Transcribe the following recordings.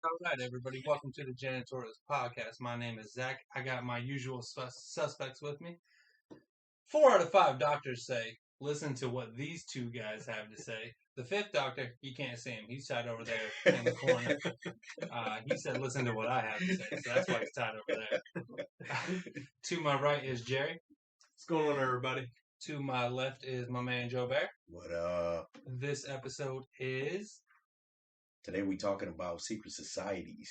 All right, everybody. Welcome to the Janitorials Podcast. My name is Zach. I got my usual suspects with me. 4 out of 5 doctors say, listen to what these two guys have to say. The fifth doctor, you can't see him. He's tied over there in the corner. He said, listen to what I have to say. So that's why he's tied over there. To my right is Jerry. What's going on, everybody? To my left is my man Joe Bear. What up? This episode is... Today we talking about secret societies.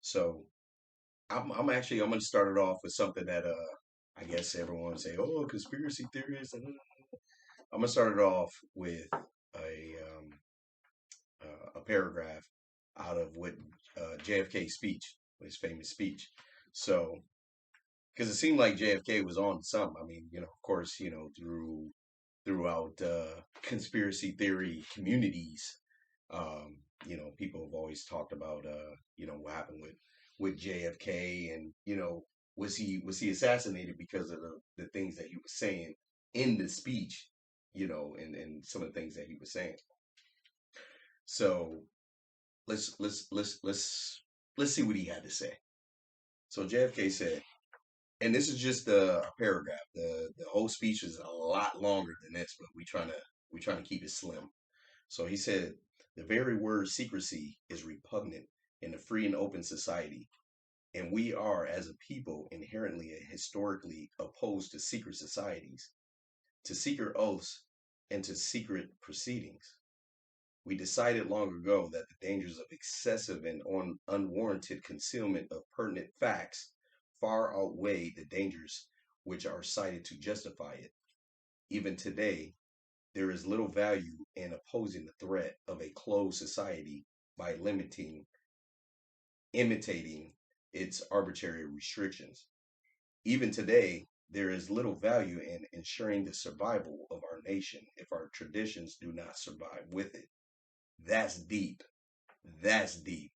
So I'm gonna start it off with something that I guess everyone say, oh, conspiracy theories. I'm gonna start it off with a paragraph out of what JFK's speech, his famous speech. So because it seemed like JFK was on something. I mean, of course, throughout conspiracy theory communities, people have always talked about, what happened with JFK, and was he assassinated because of the things that he was saying in the speech, and some of the things that he was saying. So let's see what he had to say. So JFK said, and this is just a paragraph. The whole speech is a lot longer than this, but we trying to keep it slim. So he said, the very word secrecy is repugnant in a free and open society, and we are, as a people, inherently and historically opposed to secret societies, to secret oaths, and to secret proceedings. We decided long ago that the dangers of excessive and unwarranted concealment of pertinent facts far outweigh the dangers which are cited to justify it. Even today, there is little value in opposing the threat of a closed society by imitating its arbitrary restrictions. Even today, there is little value in ensuring the survival of our nation if our traditions do not survive with it. That's deep. That's deep.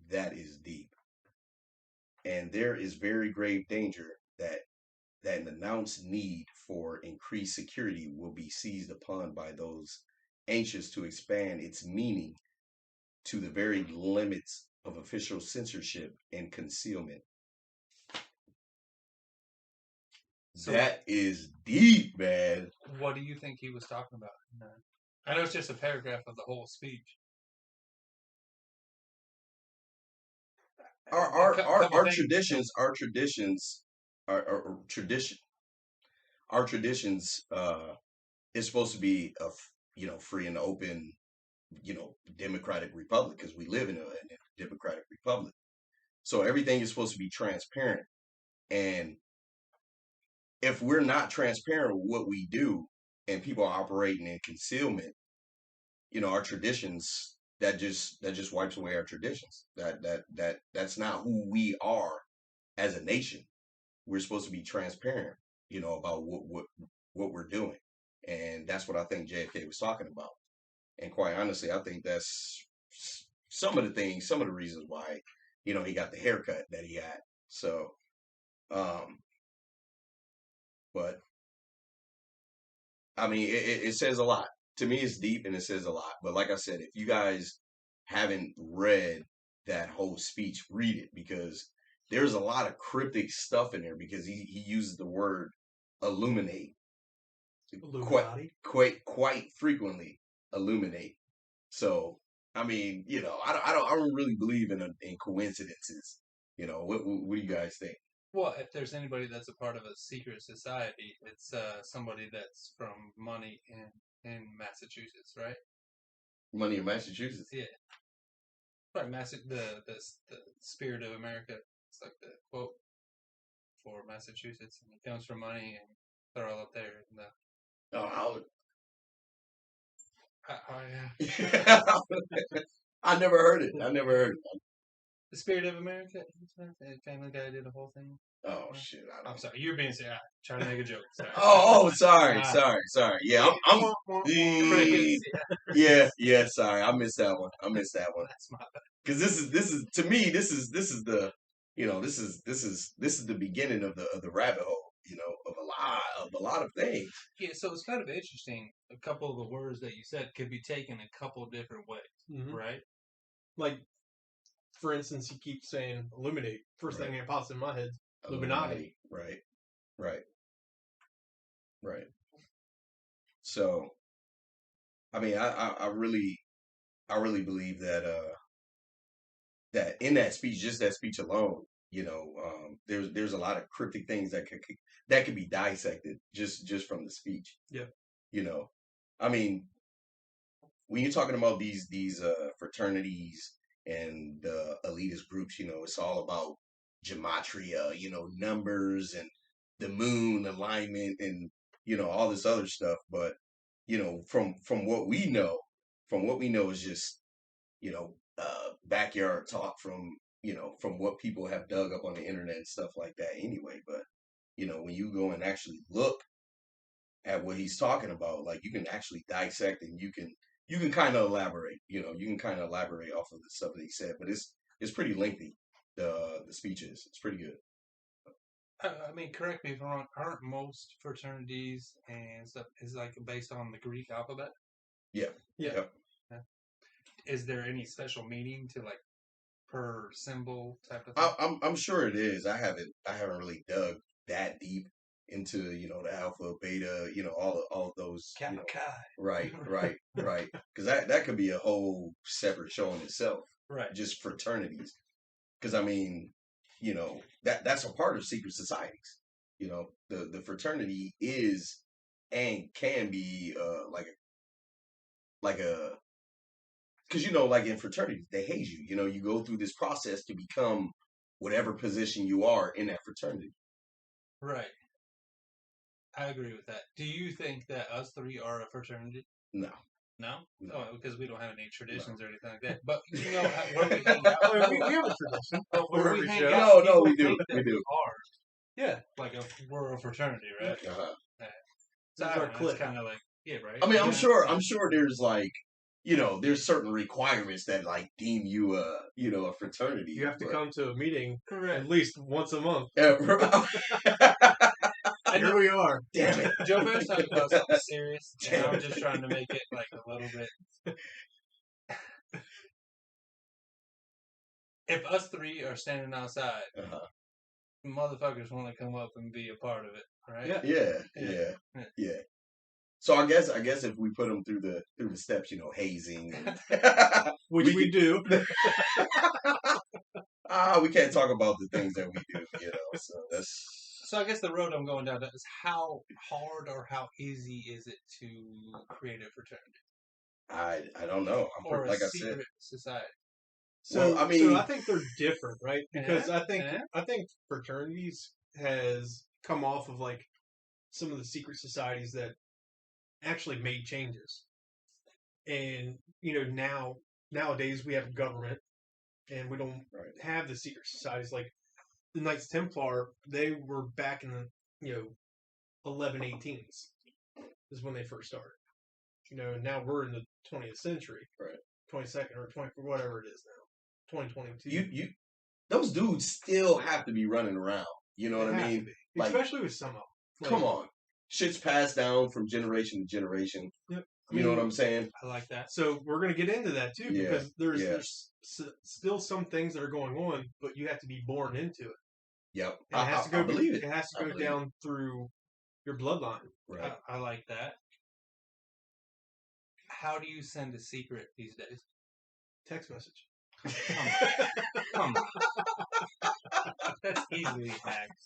That is deep. And there is very grave danger that an announced need for increased security will be seized upon by those anxious to expand its meaning to the very limits of official censorship and concealment. So that is deep, man. What do you think he was talking about? I know it's just a paragraph of the whole speech. Our traditions, our traditions is supposed to be a free and open, democratic republic, because we live in a democratic republic. So everything is supposed to be transparent, and if we're not transparent with what we do, and people are operating in concealment, our traditions, that just wipes away our traditions. That's not who we are as a nation. We're supposed to be transparent, about what we're doing, and that's what I think JFK was talking about. And quite honestly, I think that's some of the reasons why, he got the haircut that he had. So, but I mean, it says a lot. To me, it's deep and it says a lot. But like I said, if you guys haven't read that whole speech, read it, because there's a lot of cryptic stuff in there, because he uses the word illuminate quite frequently. Illuminate. So I mean, I don't really believe in coincidences. What do you guys think? Well, if there's anybody that's a part of a secret society, it's somebody that's from Money in Massachusetts, right? Money in Massachusetts. Yeah. Right, the spirit of America. It's like the quote for Massachusetts, and it comes from Money, and they're all up there. Yeah. I never heard it. The spirit of America. Family Guy did the whole thing. Oh shit! I'm sorry. You're being serious. Trying to make a joke. Sorry. Sorry. Yeah, I'm yeah. Sorry, I missed that one. That's my bad. Because this is to me, this is the this is the beginning of the rabbit hole, of a lot of things. Yeah, so it's kind of interesting. A couple of the words that you said could be taken a couple of different ways, right? like, for instance, he keeps saying Illuminate. First thing that pops in my head, Illuminati. Right. So, I mean, I really believe that that in that speech, just that speech alone, there's a lot of cryptic things that could be dissected just from the speech. Yeah. I mean, when you're talking about these fraternities and the elitist groups, it's all about gematria, numbers and the moon alignment and all this other stuff. But from what we know, is just backyard talk from what people have dug up on the internet and stuff like that. Anyway, but when you go and actually look at what he's talking about, like you can actually dissect and you can kind of elaborate. You can kind of elaborate off of the stuff that he said, but it's pretty lengthy. The speech is it's pretty good. I mean, correct me if I'm wrong. Aren't most fraternities and stuff is like based on the Greek alphabet? Yeah. Yeah. Yeah. Is there any special meaning to like per symbol type of thing? I'm sure it is. I haven't really dug that deep into the alpha, beta, all of those. Kappa Chi. Right. Because that could be a whole separate show in itself. Right. Just fraternities. Because I mean, that's a part of secret societies. The fraternity is and can be like a because like in fraternities they haze you. You go through this process to become whatever position you are in that fraternity. Right. I agree with that. Do you think that us three are a fraternity? No. No? No. Oh, because we don't have any traditions or anything like that. But where we hang out, we have a tradition. but where we every hang show. out, No, people we do. think that We do. are Yeah. like we're a fraternity, right? Uh-huh. So This I is our don't know, it's clique. kind of like right. I mean, I'm Yeah. sure there's like there's certain requirements that like deem you a fraternity. You have to come to a meeting Correct. at least once a month. And here we are. Damn it. Joe Bear's talking about something serious, and Damn I'm it. just trying to make it like a little bit. If us three are standing outside, motherfuckers want to come up and be a part of it, right? Yeah. So I guess if we put them through the steps, hazing, Which we do. We can't talk about the things that we do, So that's. So I guess the road I'm going down is how hard or how easy is it to create a fraternity? I don't know. Or like a I said, secret society. So I mean, I think they're different, right? Because I think fraternities has come off of like some of the secret societies that actually made changes. And nowadays we have government and we don't have the secret societies like the Knights Templar. They were back in the 1118s is when they first started. And now we're in the 20th century, 22nd or 20, whatever it is now, 2022. Those dudes still have to be running around. You know what I mean? Like, especially with some of them. Come on, shit's passed down from generation to generation. Yep. You know what I'm saying? I like that. So we're going to get into that too, because there's still some things that are going on, but you have to be born into it. Yep. And it has to go. Believe it. It has to go down through your bloodline. Right. I like that. How do you send a secret these days? Text message. Come on. That's easily hacked.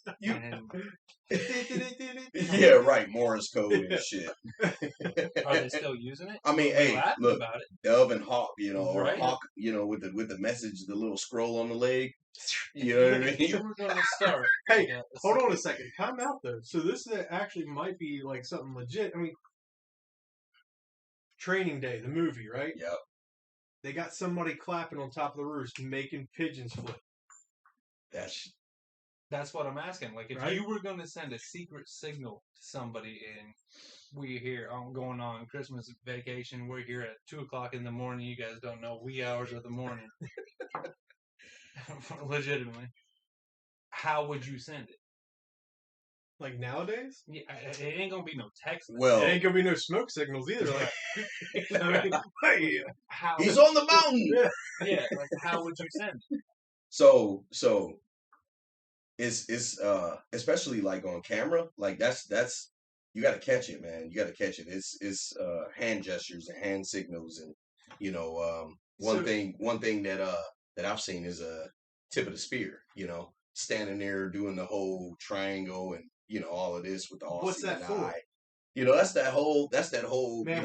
Yeah, right. Morse code and shit. Are they still using it? I mean, hey, look, about it. Dove and Hawk, or Right. Hawk, with the message, the little scroll on the leg. You know what I mean? We're going to start. Hey, hold on a second. Time out though. So this actually might be like something legit. I mean, Training Day, the movie, right? Yep. They got somebody clapping on top of the roost, making pigeons flip. That's what I'm asking. Like, if you were going to send a secret signal to somebody, and we're here, I'm going on Christmas vacation. We're here at 2:00 in the morning. You guys don't know wee hours of the morning. Legitimately, how would you send it? Like nowadays, Yeah, it ain't gonna be no text. Well, it ain't gonna be no smoke signals either. Like, I mean, hey, How? he's on the mountain. Yeah, like how would you send it? So it's especially like on camera, like that's you got to catch it, man. You got to catch it. It's hand gestures and hand signals, and one So- thing that I've seen is a tip of the spear. Standing there doing the whole triangle and all of this with the all What's that seeing for? eye. That's that whole man,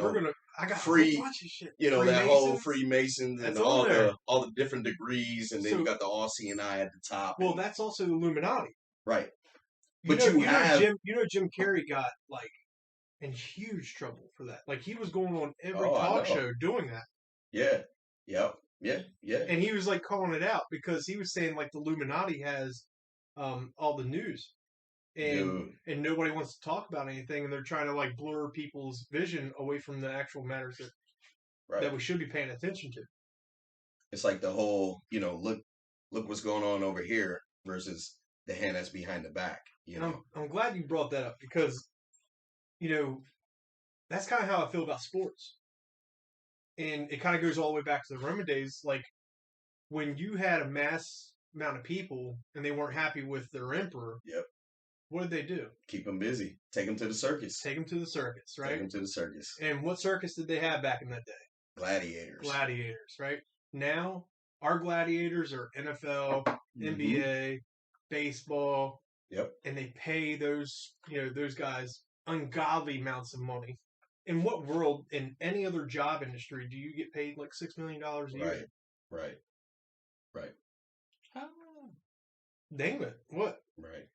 I got free- a whole bunch of shit. that whole Freemasons? Freemasons and That's on there. all the different degrees, and then So- you got the all seeing eye at the top. Well, and- that's also the Illuminati. right. You But know, you have- Jim Carrey got like in huge trouble for that. Like he was going on every Oh, I talk know. show doing that, Yeah. Yep. Yeah. and he was like calling it out because he was saying like the Illuminati has all the news, Dude. and nobody wants to talk about anything, and they're trying to like blur people's vision away from the actual matters that Right. we should be paying attention to. It's like the whole, look what's going on over here versus the hand that's behind the back. And I'm glad you brought that up because, that's kind of how I feel about sports. And it kind of goes all the way back to the Roman days. Like, when you had a mass amount of people and they weren't happy with their emperor, Yep. what did they do? Keep them busy. Take them to the circus. Take them to the circus, Take right? them to the circus. And what circus did they have back in that day? Gladiators. Gladiators, right? Now, our gladiators are NFL, Mhm. NBA, baseball. Yep. And they pay those guys ungodly amounts of money. In what world, in any other job industry, do you get paid like $6 million a year? Right. Name it. What? Right.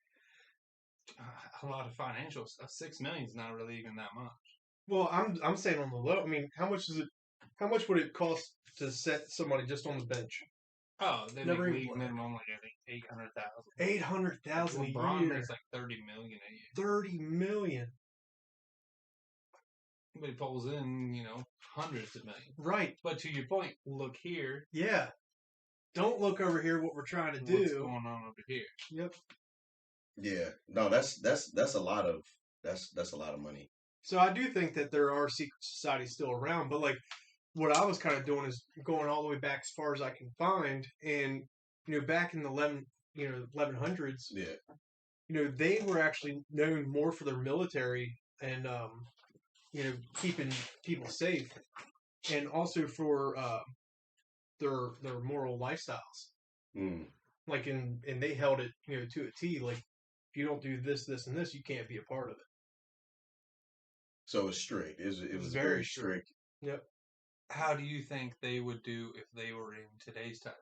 A lot of financial stuff. $6 million is not really even that much. Well, I'm saying on the low. I mean, how much would it cost to set somebody just on the bench? Oh, they Never make even league played. minimum like I think 800,000. 800,000 a LeBron year. makes like 30 million a year. 30 million. But he pulls in, hundreds of millions. Right. But to your point, look here. Yeah. Don't look over here. What we're trying to What's do. going on over here? Yep. Yeah. No, that's a lot of that's a lot of money. So I do think that there are secret societies still around, but like what I was kind of doing is going all the way back as far as I can find, and back in the 1100s, Yeah. They were actually known more for their military and keeping people safe, and also for their moral lifestyles. Mm. Like and they held it to a T. Like if you don't do this, this, and this, you can't be a part of it. So it's strict. It was Very very strict. Yep. How do you think they would do if they were in today's times?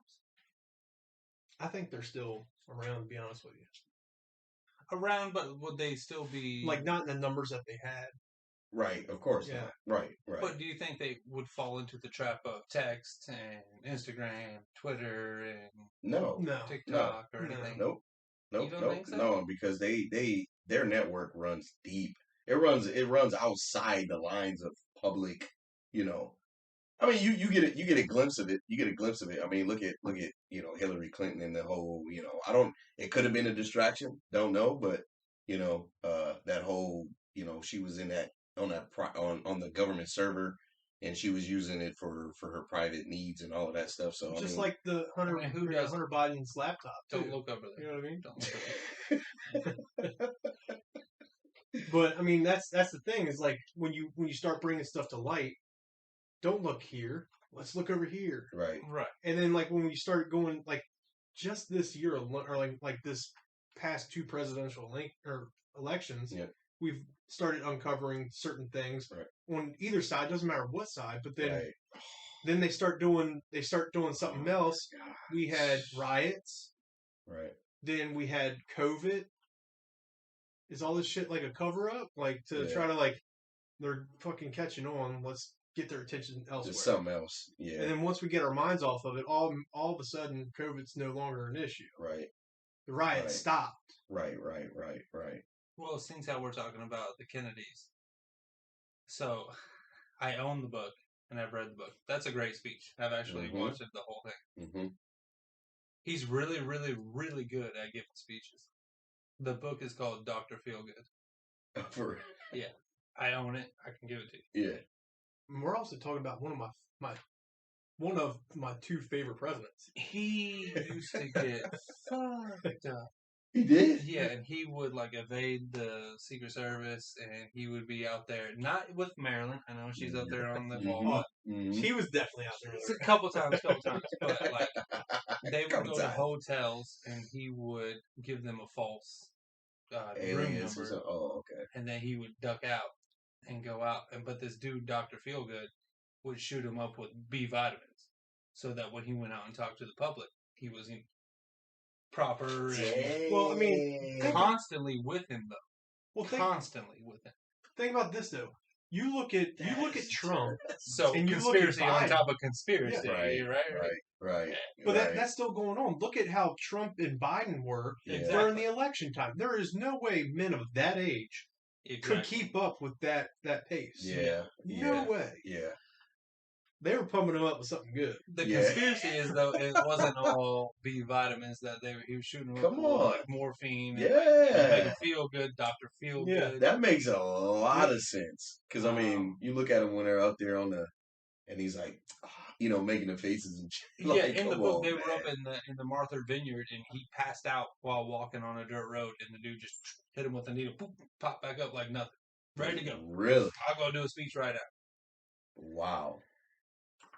I think they're still around, to be honest with you. Around, but would they still be Like not in the numbers that they had. Right. Of course. Yeah. Not. Right. But do you think they would fall into the trap of text and Instagram, Twitter, and No. No. TikTok or No. anything? Nope. You don't think so? No, because their network runs deep. It runs outside the lines of public, I mean, you get a glimpse of it. You get a glimpse of it. I mean, look at Hillary Clinton and the whole, it could have been a distraction, don't know, but that whole, she was in that on the government server, and she was using it for her private needs and all of that stuff. So Just like the Hunter, I mean, who does- Hunter Biden's laptop. Don't too. look over You there. know what I mean? Don't look over there. But I mean, that's the thing is like when you start bringing stuff to light, don't look here. Let's look over here. right. Right. And then like when we start going like just this year or like this past two presidential elections, Yeah. we've started uncovering certain things Right. on either side. Doesn't matter what side, but then Right. then they start doing something else. We had riots. Right. Then we had COVID. Is all this shit like a cover up? Like to Yeah. try to like they're fucking catching on. Let's get their attention elsewhere. Just something else. Yeah. And then once we get our minds off of it, all of a sudden COVID's no longer an issue. Right. The riots Right. stopped. Right. Well, since how we're talking about the Kennedys, so I own the book and I've read the book. That's a great speech. I've actually Mhm. watched it the whole thing. Mm-hmm. He's really, really, really good at giving speeches. The book is called Dr. Feelgood. For I own it. I can give it to you. yeah. And we're also talking about one of my two favorite presidents. He used to get fucked up. He did. Yeah, and he would like evade the Secret Service, and he would be out there, not with Marilyn. I know she's out there on the wall, Mhm. He was definitely out there. but a couple times, but like they would Couple go to times. hotels, and he would give them a false room Aliens. number, Oh, okay. and then he would duck out and go out. But this dude, Dr. Feelgood, would shoot him up with B vitamins, so that when he went out and talked to the public, he was proper and Well, I mean, constantly with him though. Well, Constantly with him. think about this though. You look at Trump, So and you look at conspiracy on Biden. top of conspiracy, Yeah, right? but right. that's still going on. Look at how Trump and Biden were Yeah. during the election time. There is no way men of that age could keep up with that pace. Yeah. No way. Yeah. They were pumping him up with something good. The Yeah. conspiracy is though it wasn't all B vitamins that he was shooting with. Come on. Like morphine. And Yeah. make him feel good, Dr. Feel Yeah, Good. That makes a lot of sense. Because, I mean, you look at him when they're up there and he's like, making the faces and shit. Like, in the come book on, they were man. up in the Martha Vineyard, and he passed out while walking on a dirt road, and the dude just hit him with a needle, boop, popped back up like nothing, ready to go. Really? I'll go do a speech right now. Wow.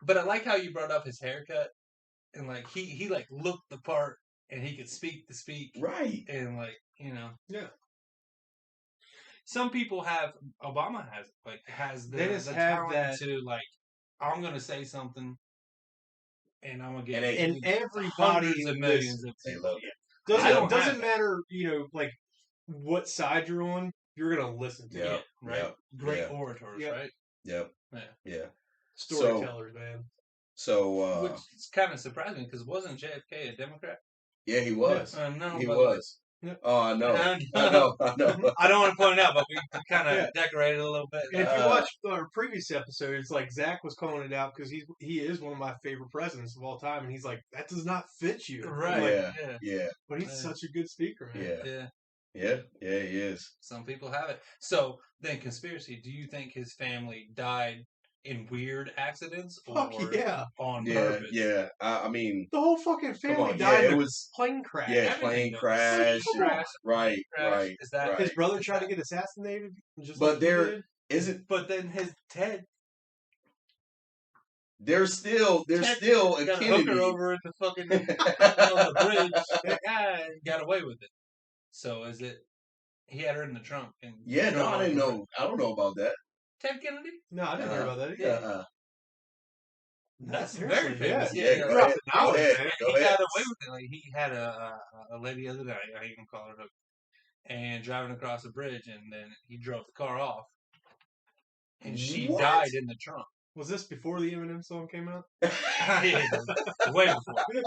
But I like how you brought up his haircut, and like he like looked the part, and he could speak the speak, Right. and like Yeah. Some people have Obama has the They just the have talent that- to like I'm gonna say something, and I'm gonna get And everybody hundreds of millions of They people. love it. I don't Doesn't have matter, like what side you're on. You're gonna listen to Yeah. it. Right? Yep. Great Yeah. orators, Yep. right? Yep. Yeah. Yeah. Storytellers, man. So, Which is kind of surprising because wasn't JFK a Democrat? yeah, he was. No, He but was. Yeah. Oh, I know. I I know. I know. I don't want to point it out, but we kind of Yeah. decorated a little bit. And if you watch our previous episodes, like Zach was calling it out because he is one of my favorite presidents of all time, and he's like, that does not fit you, Right. Like, Yeah. Yeah. but he's Yeah. such a good speaker, man. Yeah. Yeah. Yeah. Yeah, he is. Some people have it. So then, conspiracy. Do you think his family died in weird accidents or Fuck yeah. on Yeah. purpose? Yeah. I mean, The whole fucking come family on. died Yeah, in it a was. plane crash. Yeah, Everything plane does. crash. Crash. Right. Crash. Right. Is that right. His brother tried to get assassinated, just But like he there- did. Is it? But then his Ted There's still a got a Kennedy. hooker over at the fucking on the bridge. That guy got away with it. So is it? He had her in the trunk. And Yeah, no, drove I didn't over. know. I don't know about that. Ted Kennedy. No, I didn't hear about that either. Yeah. That's seriously, very famous. Yeah, Yeah, go Drop ahead. the Go knowledge, ahead. man. Go he ahead. got away with it. Like he had a lady the other day. I even call her hooker, and driving across the bridge, and then he drove the car off, and she What? died in the trunk. Was this before the Eminem song came out? Yeah, way before.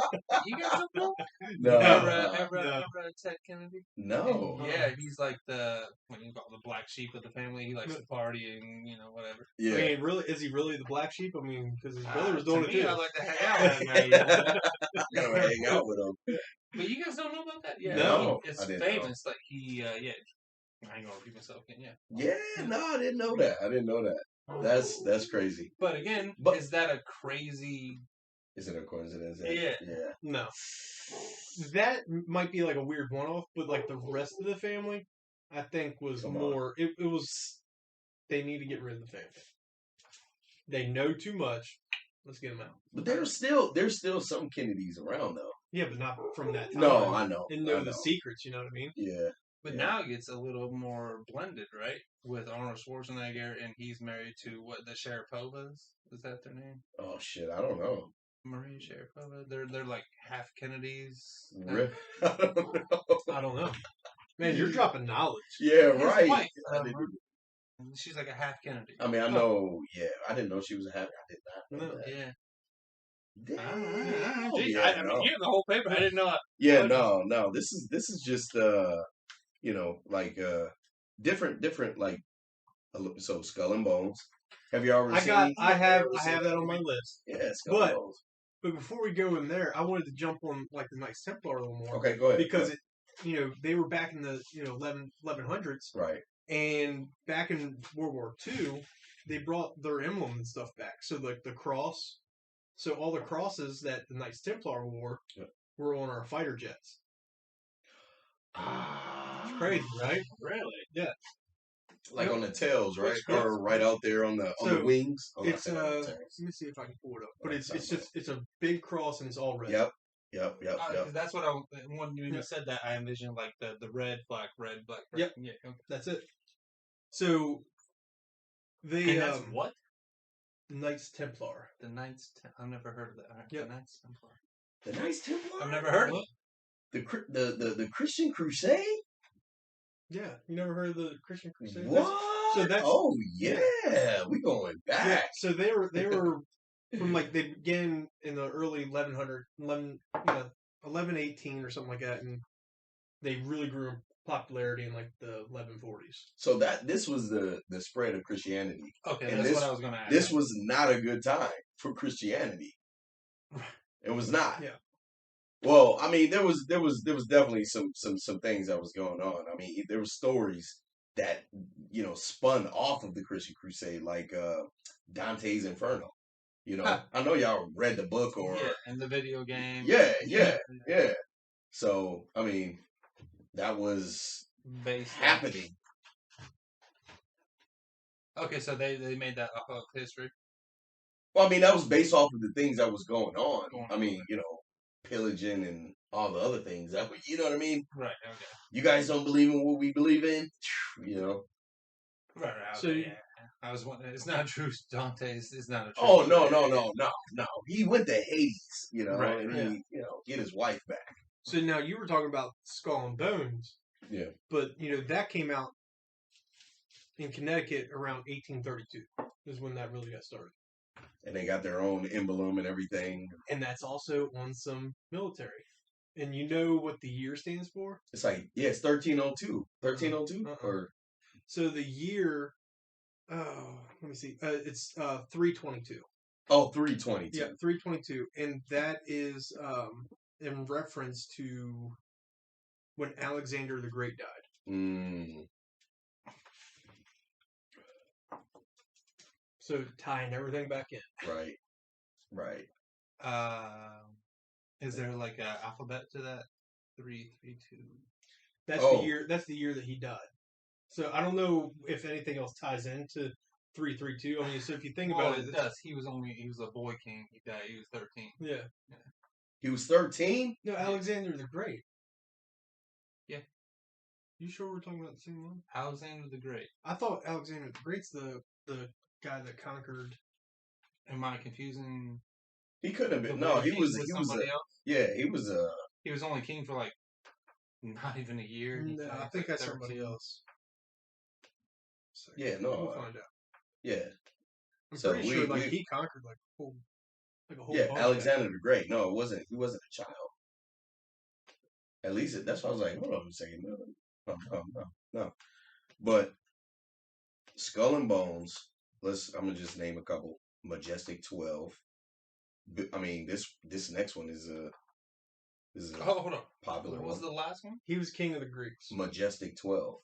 You guys don't know? No. Ever No. read Ted Kennedy? No. Yeah, he's like the what do you call it, the black sheep of the family. He likes to party and whatever. Yeah. I mean, really, is he really the black sheep? I mean, because his brother was To doing me, it too. I like to hang out with that guy. You gotta hang out with him. But you guys don't know about that? Yeah, No, it's I didn't know. famous. Like he, I ain't gonna repeat myself again. Yeah. Yeah, no, I didn't know that. I didn't know that. That's crazy. But again, But- is that a crazy? Is it a coincidence? Yeah. Yeah. No, that might be like a weird one-off, but like the rest of the family, I think was Come on. more. It was. They need to get rid of the family. They know too much. Let's get them out. But there's still some Kennedys around though. Yeah, but not from that time. No, I know. And I know the know. secrets. You know what I mean? Yeah. But Yeah. now it gets a little more blended, right? With Arnold Schwarzenegger, and he's married to what the Sharapovas. Is that their name? Oh shit, I don't know. Maria Sharapova. They're like half Kennedys. Really? I don't know. I don't know. Man, you're dropping knowledge. Yeah, His right. wife, I didn't- she's like a half Kennedy. I mean, I know. Yeah, I didn't know she was a happy. I did not know No. that. Yeah. Damn. Gee, Yeah, I mean, no. you have the whole paper. I didn't know. Yeah, no. This is just like different like so Skull and Bones. Have you already seen? I have that on my list. Yeah, Skull But- and Bones. But before we go in there, I wanted to jump on like the Knights Templar a little more Okay, go ahead. because they were back in the 1100s, Right. and back in World War II, they brought their emblem and stuff back. So like the cross, so all the crosses that the Knights Templar wore were on our fighter jets. It's crazy, right? Really? Yeah. Like on the tails, right? Yep. Or right out there on the wings. Oh, It's let me see if I can pull it up. But it's a big cross and it's all red. Yep. Because that's what when you said that, I envisioned like the red, black, red. Yep. Yeah. Okay. That's it. So they and that's what? Knights Templar. The Knights. I've never heard of that. Right. Yep. The Knights Templar. The Knights Templar. I've never heard of it. The Christian Crusade. Yeah, you never heard of the Christian Crusade? What? So that's we going back. Yeah, so they were from like they began in the early 1118 or something like that, and they really grew in popularity in like the 1140s. So this was the spread of Christianity. Okay, and that's what I was going to ask. This was not a good time for Christianity. It was not. Yeah. Well, I mean, there was definitely some things that was going on. I mean, there were stories that spun off of the Christian Crusade, like Dante's Inferno. I know y'all read the book or and the video game. Yeah. So I mean, that was based happening. Okay, so they made that off of history. Well, I mean, that was based off of the things that was going on. I mean, pillaging and all the other things. That you know what I mean? Right. Okay. You guys don't believe in what we believe in, Right. Okay, so I was wondering. It's not true. Dante's is not a true. Oh no. He went to Hades, right, and he, get his wife back. So now you were talking about Skull and Bones. Yeah. But that came out in Connecticut around 1832. Is when that really got started. And they got their own emblem and everything. And that's also on some military. And you know what the year stands for? It's like, it's 1302. 1302? Or so the year, let me see. It's 322. Oh, 322. Yeah, 322. And that is in reference to when Alexander the Great died. Mm. So tying everything back in. Right. Is there like an alphabet to that? 332. That's the year. That's the year that he died. So I don't know if anything else ties into 332. I mean, so if you think about it does. He was a boy king. He died. He was 13. Yeah. He was 13? No, Alexander the Great. Yeah. You sure we're talking about the same one? Alexander the Great. I thought Alexander the Great's the guy that conquered. Am I confusing? He couldn't have been. No, he was somebody else. Yeah, he was He was only king for like not even a year. No, I think that's somebody else. So, yeah, no, we'll find out. Yeah, I'm pretty sure he conquered like a whole. Yeah, Alexander the Great. No, it wasn't. He wasn't a child. At least that's why I was like, hold on a second. No. But Skull and Bones. I'm gonna just name a couple. Majestic 12. I mean, this next one is a hold on. Popular one. What was the last one? He was king of the Greeks. Majestic 12.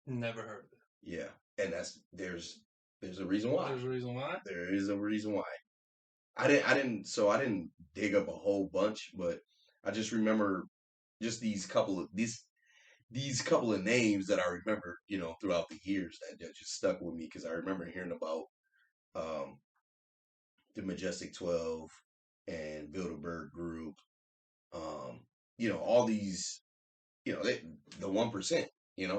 Never heard of it. Yeah, and there's a reason why. There's a reason why. There is a reason why. I didn't dig up a whole bunch, but I just remember just these couple of names that I remember, throughout the years that just stuck with me because I remember hearing about the Majestic 12 and Bilderberg Group, all these, the 1%,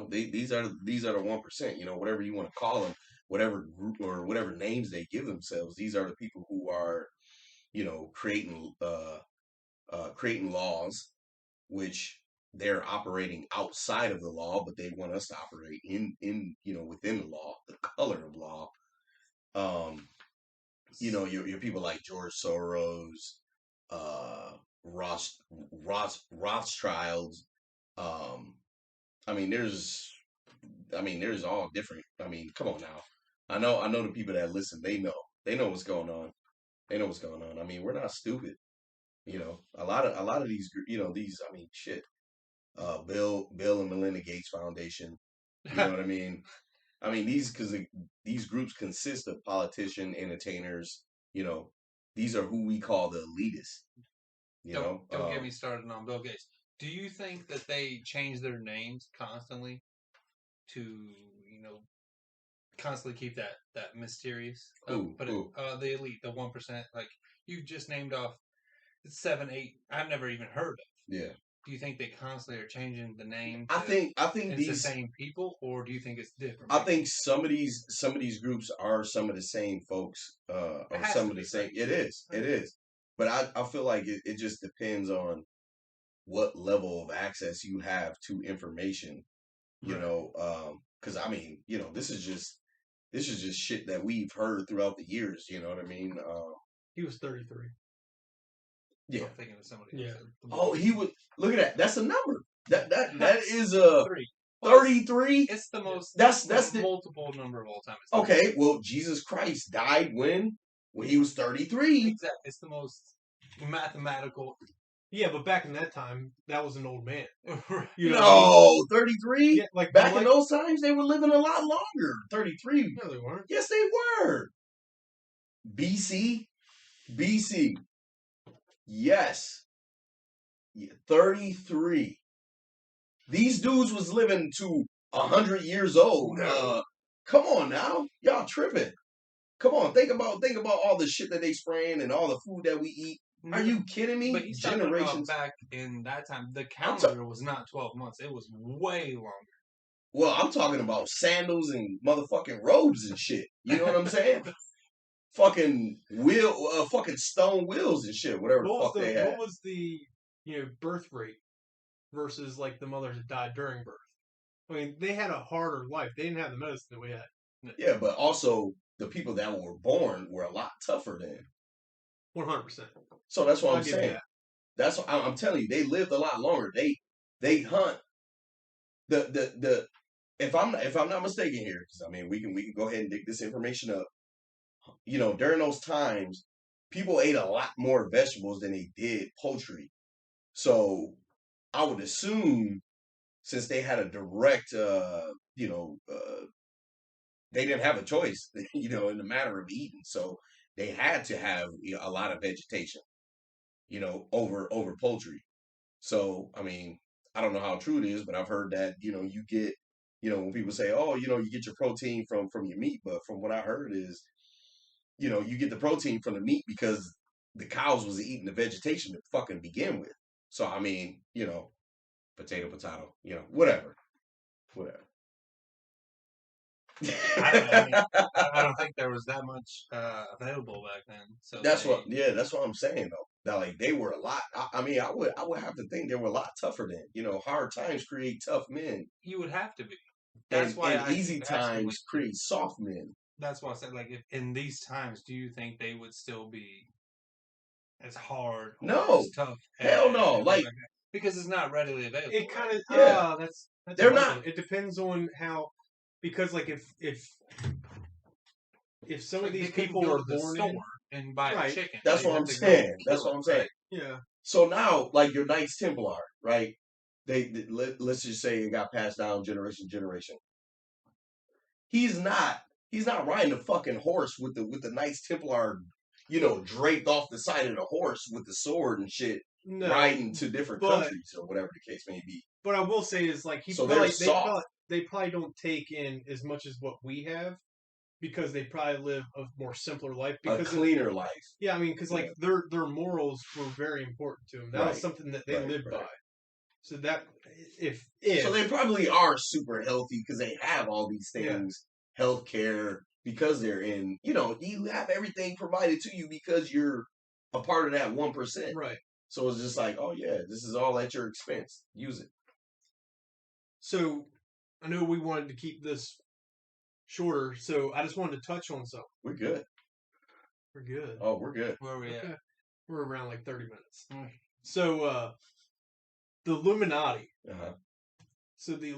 these are the 1%, whatever you want to call them, whatever group or whatever names they give themselves. These are the people who are, creating laws, which they're operating outside of the law, but they want us to operate in within the law, the color of law. Your people like George Soros, Rothschilds. There's all different. Come on now. I know the people that listen. They know what's going on. We're not stupid. A lot of these. Shit. Bill and Melinda Gates Foundation. You know what I mean? I mean these groups consist of politicians, entertainers. You know, these are who we call the elitists. You know, Don't get me started on Bill Gates. Do you think that they change their names constantly to, constantly keep that mysterious? The elite, the 1%. Like you just named off 7, 8. I've never even heard of. Yeah. Do you think they constantly are changing the name? I think it's these the same people, or do you think it's different? I think some of these groups are some of the same folks, or some of the same. Right? It is. But I feel like it just depends on what level of access you have to information. You know, because I mean, this is just shit that we've heard throughout the years. You know what I mean? He was 33. Yeah. I'm thinking of somebody. Yeah. Oh, he would look at that. That's a number. That is a 33. It's the most. That's the multiple number of all time. Okay, well, Jesus Christ died when he was 33. Exactly. It's the most mathematical. Yeah, but back in that time, that was an old man. No, 33? Yeah, like back in those times, they were living a lot longer. 33. No, they weren't. Yes, they were. BC. Yes. 33. These dudes was living to 100 years old. Come on now. Y'all tripping. Come on, think about all the shit that they spraying and all the food that we eat. Are you kidding me? But he's generations back in that time. The calendar was not 12 months. It was way longer. Well, I'm talking about sandals and motherfucking robes and shit. You know what I'm saying? fucking stone wheels and shit. Whatever the fuck they had. What was the birth rate versus like the mothers that died during birth? I mean, they had a harder life. They didn't have the medicine that we had. Yeah, but also the people that were born were a lot tougher than. 100%. So that's what I'm saying. That's what I'm telling you. They lived a lot longer. They hunt. The if I'm not mistaken here, because I mean we can go ahead and dig this information up. During those times, people ate a lot more vegetables than they did poultry. So I would assume, since they had a direct, they didn't have a choice, in the matter of eating. So they had to have a lot of vegetation, over poultry. So, I mean, I don't know how true it is, but I've heard that, you get, when people say, oh, you get your protein from your meat. But from what I heard is, you get the protein from the meat because the cows was eating the vegetation to fucking begin with. So, I mean, potato, whatever. I don't think there was that much available back then. So that's what I'm saying though. That like they were a lot. I mean, I would have to think they were a lot tougher then. Hard times create tough men. You would have to be. That's why easy times create soft men. That's why I said, like, if in these times, do you think they would still be as hard? No, as tough. Hell no. Like because it's not readily available. It kind of that's they're not. It depends on how. Because like if some of these people are born in and buy a chicken, that's what I'm saying. That's what I'm saying. Yeah. So now, like your Knights Templar, right? Let's just say it got passed down generation to generation. He's not riding a fucking horse with the Knights Templar, draped off the side of the horse with the sword and shit, riding to different countries or whatever the case may be. But I will say is like they probably don't take in as much as what we have because they probably live a more simpler life. Because a cleaner life. Yeah, I mean, because like their morals were very important to them. That was something that they lived by. So that if so they probably are super healthy because they have all these things, healthcare, because they're in. You have everything provided to you because you're a part of that 1%. Right. So it's just like, oh yeah, this is all at your expense. Use it. So I know we wanted to keep this shorter, so I just wanted to touch on something. We're good. We're good. Oh, we're good. Where are we at? We're around like 30 minutes. So, the Illuminati. Uh-huh. So the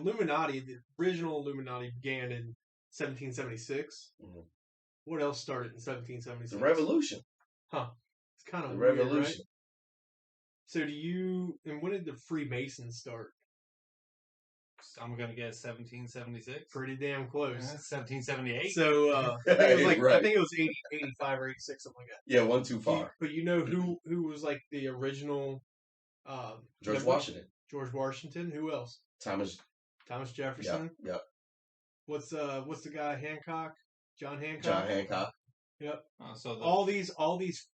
original Illuminati began in 1776. Mm-hmm. What else started in 1776? The Revolution. Huh. It's kind of the weird, Revolution. Right? So and when did the Freemasons start? I'm gonna guess 1776. Pretty damn close. 1778. So I think it was Right. I think it was 80, 85 or 86, something like that. Yeah, one too far. But you know who was like the original George member? Washington, George Washington. Who else? Thomas. Thomas Jefferson. Yep. What's the guy? Hancock. John Hancock. John Hancock. Yep. So all these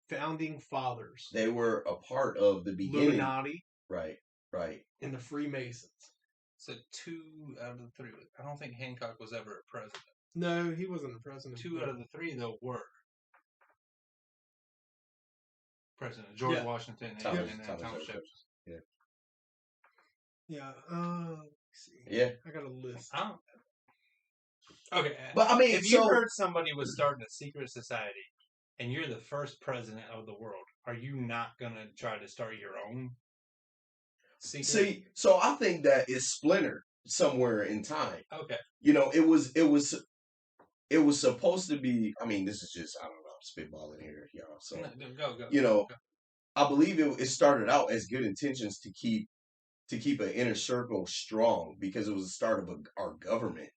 founding fathers. They were a part of the beginning. Illuminati. Right. And the Freemasons. So 2 out of the 3. I don't think Hancock was ever a president. No, he wasn't a president. 2 out of the 3 though were president. George Washington and Thomas Jefferson. Yeah. Yeah. Let's see. Yeah. I got a list. Okay. But I mean, if you heard somebody was starting a secret society and you're the first president of the world, are you not gonna try to start your own secret? See, so I think that it's splintered somewhere in time. Okay. You know, it was supposed to be. I mean, this is just, I don't know, spitballing here, y'all. So go. You know, I believe it started out as good intentions to keep an inner circle strong because it was the start of our government,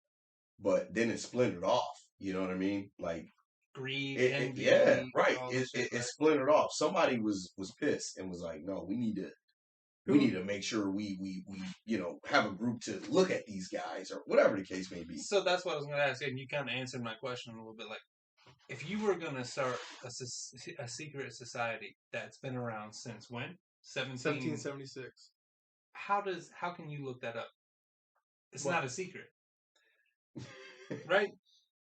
but then it splintered off. You know what I mean? Like greed, envy, yeah, right. It splintered off. Somebody was pissed and was like, no, we need to make sure we have a group to look at these guys or whatever the case may be. So that's what I was going to ask, and you kind of answered my question a little bit. Like, if you were going to start a secret society that's been around since when? 1776. How can you look that up? It's not a secret, right?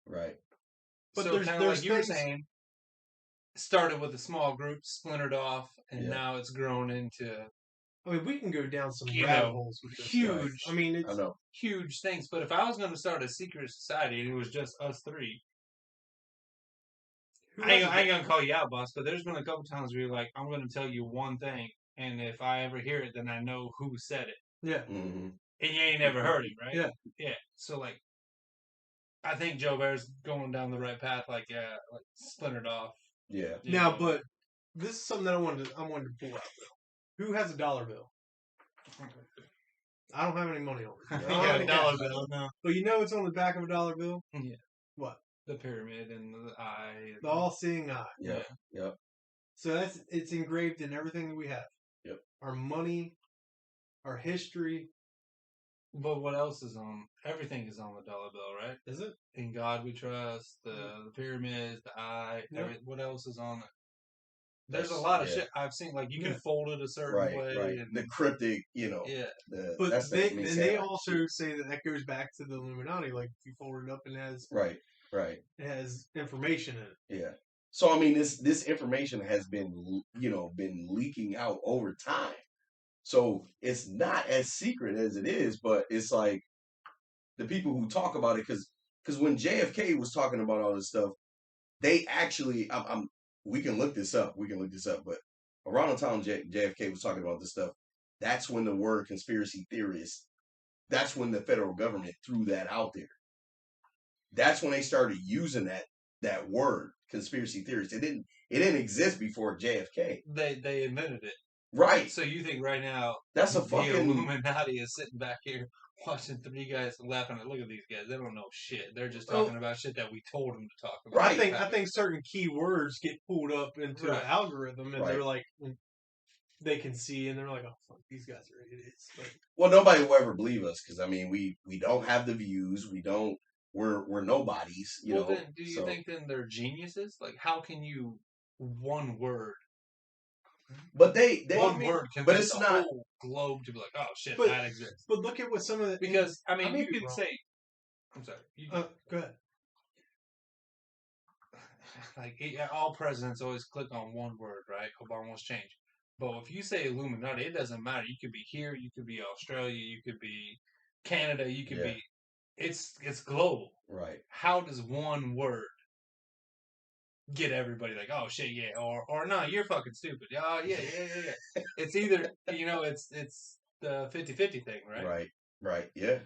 Right. But so there's like you were saying, started with a small group, splintered off, and now it's grown into. I mean, we can go down some rabbit holes with this huge. Guys. I mean, it's huge things. But if I was going to start a secret society and it was just us 3, I ain't gonna call you out, boss. But there's been a couple times where you're like, I'm going to tell you one thing, and if I ever hear it, then I know who said it. Yeah. Mm-hmm. And you ain't never heard it, right? Yeah. Yeah. So like, I think Joe Bear's going down the right path. Like splintered off. Yeah. Now, but this is something that I wanted to pull out. Though. Who has a dollar bill? I don't have any money on it. You got a dollar bill, no. But you know what's on the back of a dollar bill? Yeah. What? The pyramid and the eye. The all-seeing eye. Yeah. Yep. So it's engraved in everything that we have. Yep. Our money, our history. But what else is on? Everything is on the dollar bill, right? Is it? In God we trust. The pyramids, the eye. Yep. What else is on it? There's a lot of shit I've seen. Like you can fold it a certain way. Right. And the cryptic, Yeah. But they also say that goes back to the Illuminati. Like if you fold it up and it has right. It has information in it. Yeah. So I mean, this information has been leaking out over time. So it's not as secret as it is, but it's like the people who talk about it, because when JFK was talking about all this stuff, they actually, we can look this up. But around the time JFK was talking about this stuff, that's when the word conspiracy theorist, that's when the federal government threw that out there. That's when they started using that word, conspiracy theorist. It didn't exist before JFK. They invented it. Right. So you think right now that's a the fucking Illuminati is sitting back here watching 3 guys laughing at, look at these guys. They don't know shit. They're just talking about shit that we told them to talk about. Right. I think certain key words get pulled up into the algorithm, and they're like, they can see, and they're like, oh fuck, these guys are idiots. But, well, nobody will ever believe us because I mean, we don't have the views. We're nobodies. You know. Then, do you think then they're geniuses? Like, how can you one word? But they one word can, but it's the not whole globe to be like, oh shit, but, that exists. But look at what some of the because I mean you could say, I'm sorry, go ahead. Like all presidents always click on one word, right? Obama's changed. But if you say Illuminati, it doesn't matter. You could be here, you could be Australia, you could be Canada, you could be. It's global, right? How does one word get everybody like, oh shit, yeah, or no, you're fucking stupid. Oh yeah. It's either it's the 50-50 thing, right? Right. Yeah.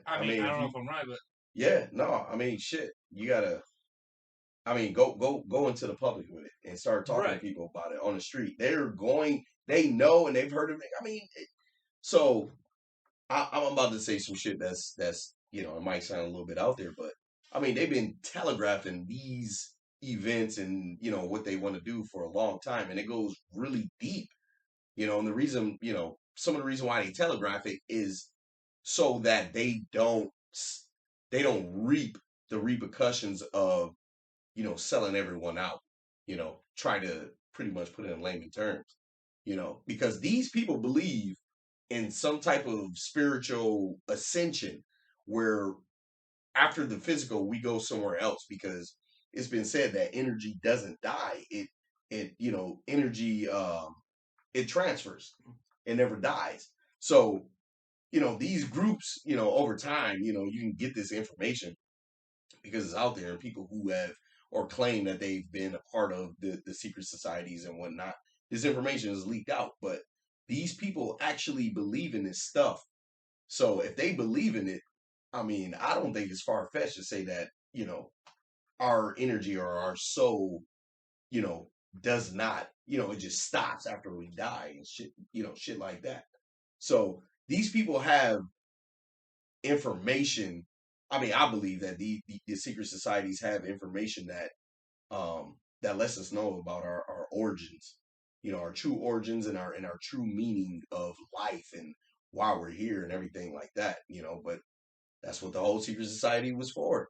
I mean, I don't know if I'm right, but yeah, no, I mean, shit, you gotta. I mean, go into the public with it and start talking to people about it on the street. They know and they've heard of it. I mean, so I'm about to say some shit that's it might sound a little bit out there, but I mean they've been telegraphing these events and what they want to do for a long time, and it goes really deep. And the reason some of the reason why they telegraph it is so that they don't reap the repercussions of selling everyone out. Try to pretty much put it in layman terms. Because these people believe in some type of spiritual ascension where after the physical we go somewhere else, because it's been said that energy doesn't die. Energy it transfers. It never dies. So these groups, over time, you can get this information because it's out there, and people who have or claim that they've been a part of the secret societies and whatnot, this information is leaked out. But these people actually believe in this stuff. So if they believe in it, I mean, I don't think it's far fetched to say that, our energy or our soul, does not, it just stops after we die and shit, shit like that. So these people have information. I mean, I believe that the secret societies have information that lets us know about our origins, our true origins and our true meaning of life and why we're here and everything like that. But that's what the whole secret society was for.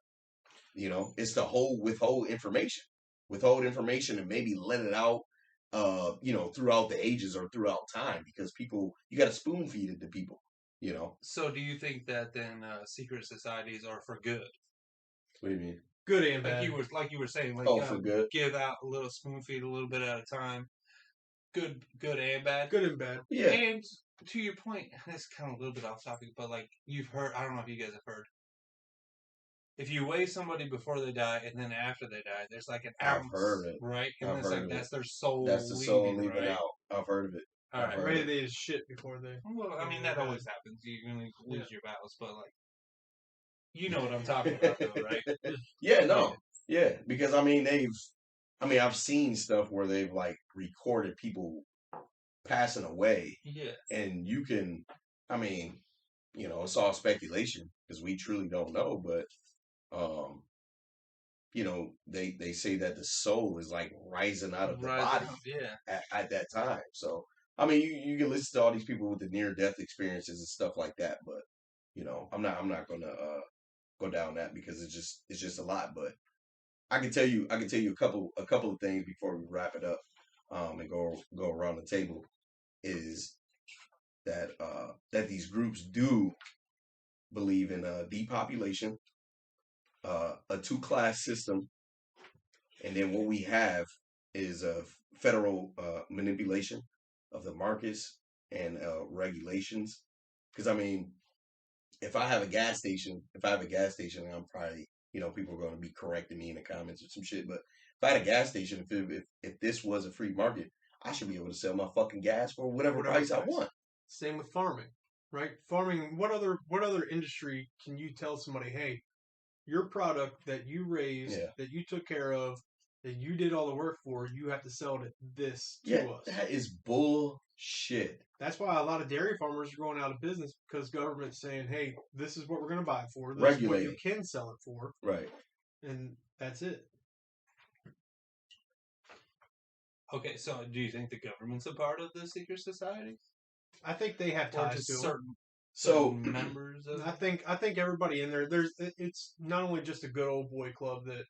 It's to withhold information and maybe let it out throughout the ages or throughout time, because people, you got to spoon feed it to people. So do you think that then secret societies are for good? What do you mean? Good and bad. Like you were saying, for good. Give out a little spoon feed a little bit at a time. Good and bad. Good and bad. Yeah. And to your point, it's kind of a little bit off topic, but like you've heard, I don't know if you guys have heard, if you weigh somebody before they die and then after they die, there's like an ounce. I've heard it. Right? And I've it's heard like it. that's their soul. That's the soul leaving right? out. I've heard of it. All right. Maybe they just shit before they. Well, I mean that always happens. You're gonna lose your battles, but like, you know what I'm talking about, though, right? Yeah, no, yeah, because I mean I've seen stuff where they've like recorded people passing away. Yeah. And you can, I mean, it's all speculation because we truly don't know, but they say that the soul is like rising out of the body at that time. So I mean, you can listen to all these people with the near death experiences and stuff like that, but I'm not gonna go down that because it's just a lot. But I can tell you a couple of things before we wrap it up and go around the table, is that these groups do believe in depopulation, a 2-class system, and then what we have is a federal manipulation of the markets and regulations. Because I mean, if I have a gas station, I'm probably, people are going to be correcting me in the comments or some shit. But if I had a gas station, if this was a free market, I should be able to sell my fucking gas for whatever price I want. Same with farming, right? Farming. What other industry can you tell somebody, hey, your product that you raised, that you took care of, that you did all the work for, you have to sell it to us? That is bullshit. That's why a lot of dairy farmers are going out of business, because government's saying, hey, this is what we're going to buy it for. This is what you can sell it for. Right. And that's it. Okay, so do you think the government's a part of the secret societies? I think they have ties to certain members of. I think everybody in there. It's not only just a good old boy club that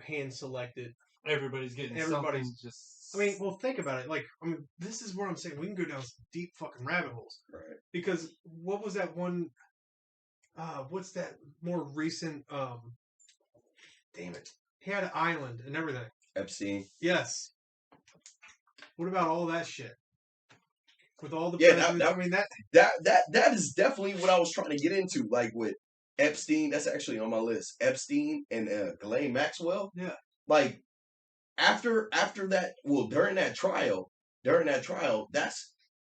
hand selected. Everybody's getting just. I mean, well, think about it. Like, I mean, this is what I'm saying. We can go down some deep fucking rabbit holes, right? Because what was that one? What's that more recent? Damn it! He had an island and everything. Epstein. Yes. What about all that shit? With all the that is definitely what I was trying to get into. Like with Epstein, that's actually on my list. Epstein and Ghislaine Maxwell. Yeah. Like after that, during that trial, that's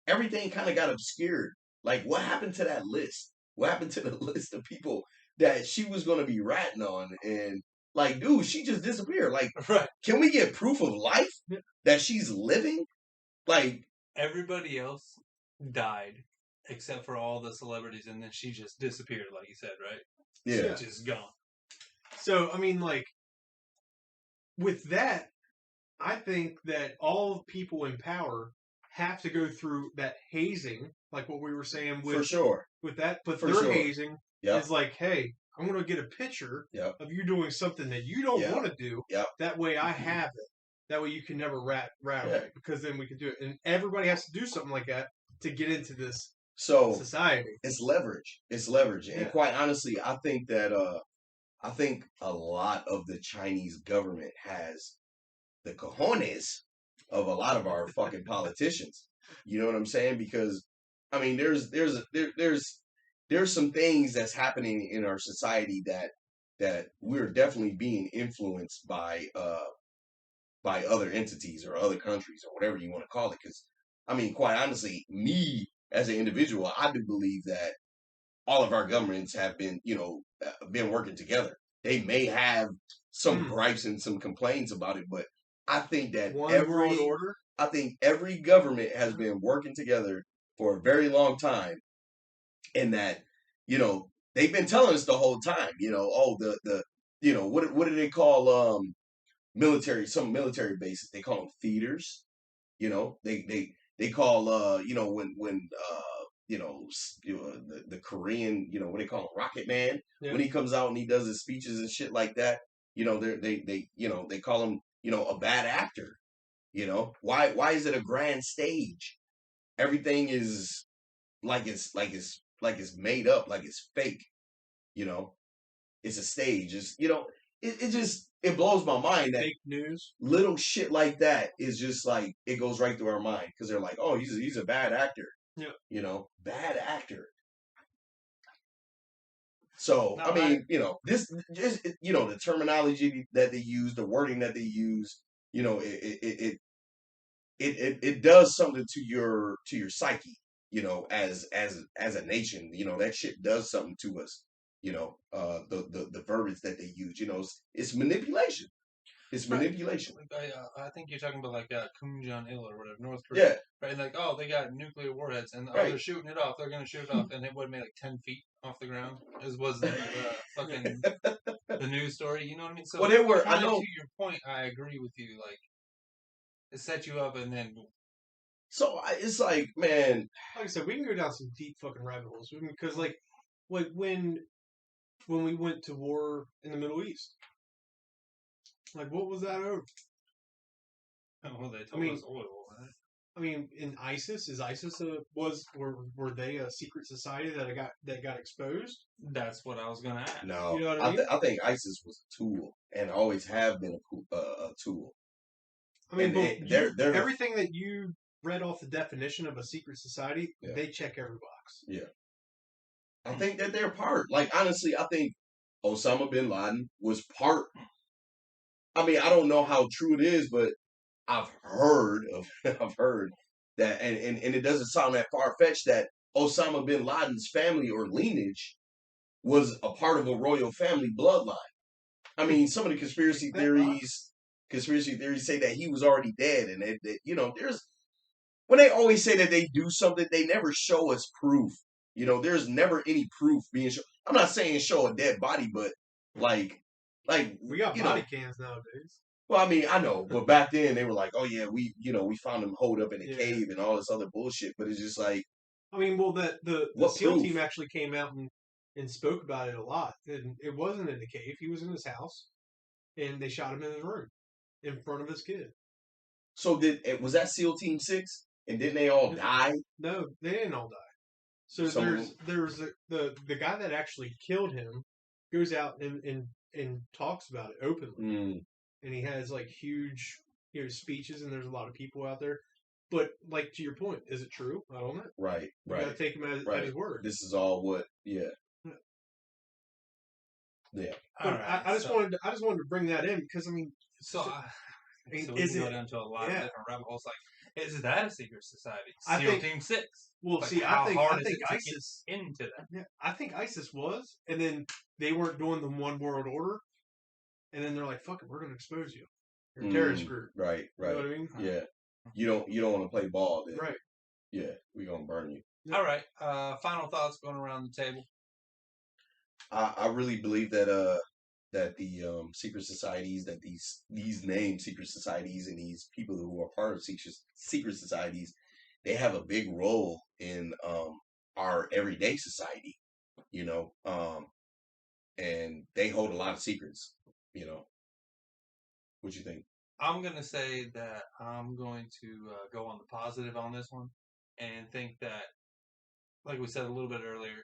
everything kind of got obscured. Like what happened to that list? What happened to the list of people that she was going to be ratting on? And like, dude, she just disappeared. Like, can we get proof of life that she's living? Like. Everybody else died except for all the celebrities, and then she just disappeared, like you said, right? Yeah. She's just gone. So I mean, like, with that, I think that all people in power have to go through that hazing, like what we were saying with For sure. with that. But For their sure. hazing Yep. is like, hey, I'm going to get a picture Yep. of you doing something that you don't Yep. want to do. Yep. That way, I have it. That way, you can never rat Yeah. away, because then we can do it. And everybody has to do something like that to get into this So society. it's leverage. It's leverage. Yeah. And quite honestly, I think that I think a lot of the Chinese government has the cojones of a lot of our fucking politicians. You know what I'm saying? Because I mean, there's some things that's happening in our society that we're definitely being influenced by other entities or other countries or whatever you want to call it. Because I mean, quite honestly, me as an individual, I do believe that all of our governments have been, been working together. They may have some gripes and some complaints about it, but I think that World order. I think every government has been working together for a very long time, and that they've been telling us the whole time. What do they call some military bases? They call them theaters. They call when the Korean, what they call him, Rocket Man, when he comes out and he does his speeches and shit like that, they call him, a bad actor. Why is it a grand stage? Everything is like it's made up, like it's fake. It's a stage. It blows my mind that fake news, little shit like that is just like, it goes right through our mind, because they're like, oh, he's a bad actor. Yeah. Bad actor. So I mean, this just the terminology that they use, the wording that they use, it does something to your psyche, as a nation. That shit does something to us. The verbiage that they use, it's manipulation. It's manipulation. I think you're talking about like Kim Jong-il or whatever, North Korea. Yeah. Right? Like, oh, they got nuclear warheads, and Right. they're shooting it off. They're going to shoot it off, and it would make like 10 feet off the ground. Was the fucking the news story? You know what I mean? So, well, they were. I know. To your point, I agree with you. Like, it set you up, and then. So it's like, man. Like I said, we can go down some deep fucking rabbit holes, because like when we went to war in the Middle East. Like, what was that over? Oh, they told us oil. Right? I mean, in ISIS, were they a secret society that got exposed? That's what I was gonna ask. No, you know what I mean? I think ISIS was a tool and always have been a tool. I mean, they're everything that you read off the definition of a secret society, they check every box. Yeah, I think that they're part. Like, honestly, I think Osama bin Laden was part. I mean, I don't know how true it is, but I've heard that, and it doesn't sound that far fetched that Osama bin Laden's family or lineage was a part of a royal family bloodline. I mean, some of the conspiracy theories say that he was already dead, and there's when they always say that they do something, they never show us proof. There's never any proof being shown. I'm not saying show a dead body, but like we got body cams nowadays. Well, I mean, I know, but back then they were like, "Oh yeah, we found him holed up in a cave and all this other bullshit." But it's just like, I mean, well, the SEAL team actually came out and spoke about it a lot. And it wasn't in the cave; he was in his house, and they shot him in his room in front of his kid. So was that SEAL Team 6? And didn't they all die? No, they didn't all die. So there's the guy that actually killed him goes out and talks about it openly. And he has like huge speeches, and there's a lot of people out there. But like, to your point, is it true? I don't know. Right. You gotta take him at his word. This is all what Yeah. But right, I just wanted to bring that in, because I mean, so we can go down to a lot of different rabbit holes. Like, is that a secret society? SEAL Team 6. Well, like, see, I think ISIS into that. Yeah, I think ISIS was, and then they weren't doing the one world order, and then they're like, "Fuck it, we're going to expose you. You're a terrorist group." Right. You know what I mean? Yeah. You don't want to play ball, then. Right. Yeah, we're gonna burn you. All right. Final thoughts going around the table. I really believe that that the secret societies, that these named secret societies and these people who are part of secret societies, they have a big role in our everyday society, you know, and they hold a lot of secrets, you know. What you think? I'm going to say that I'm going to go on the positive on this one and think that, like we said a little bit earlier,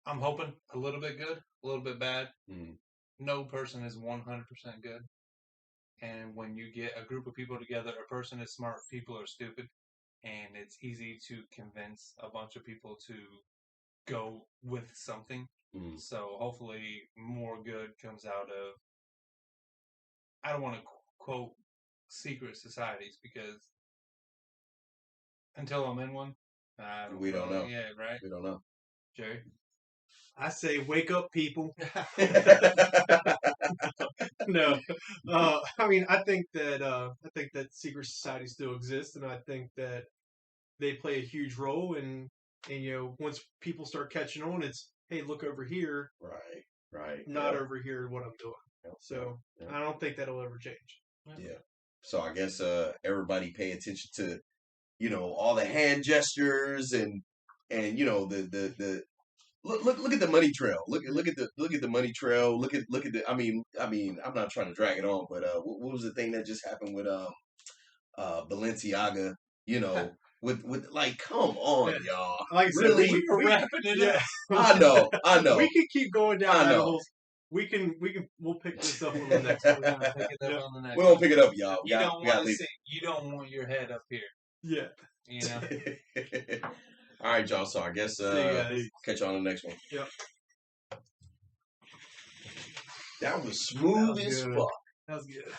I'm hoping a little bit good, a little bit bad. Mm. No person is 100% good. And when you get a group of people together, a person is smart, people are stupid. And it's easy to convince a bunch of people to go with something. Mm. So hopefully more good comes out of, I don't want to quote secret societies because until I'm in one, We don't know. Yeah, right. We don't know. Jerry? I say, wake up, people. No, I mean, I think that secret societies still exist, and I think that they play a huge role. And once people start catching on, it's, hey, look over here, Right. not over here. What I'm doing. Yep. So Yep. I don't think that'll ever change. Yeah. So I guess everybody pay attention to all the hand gestures and the look at the money trail. Look at the money trail. Look at the. I mean I'm not trying to drag it on, but what was the thing that just happened with Balenciaga? With like, come on, y'all. Like I said, really, We're wrapping it up. I know. We can keep going down I rabbit know. holes. We'll pick this up on the next one. We're gonna pick it up on the next We're gonna one. pick it up, y'all. You don't want to see. You don't want your head up here. Yeah. You know. All right, y'all. So I guess See you guys. catch you on the next one. Yep. That was smooth as good. fuck. That was good.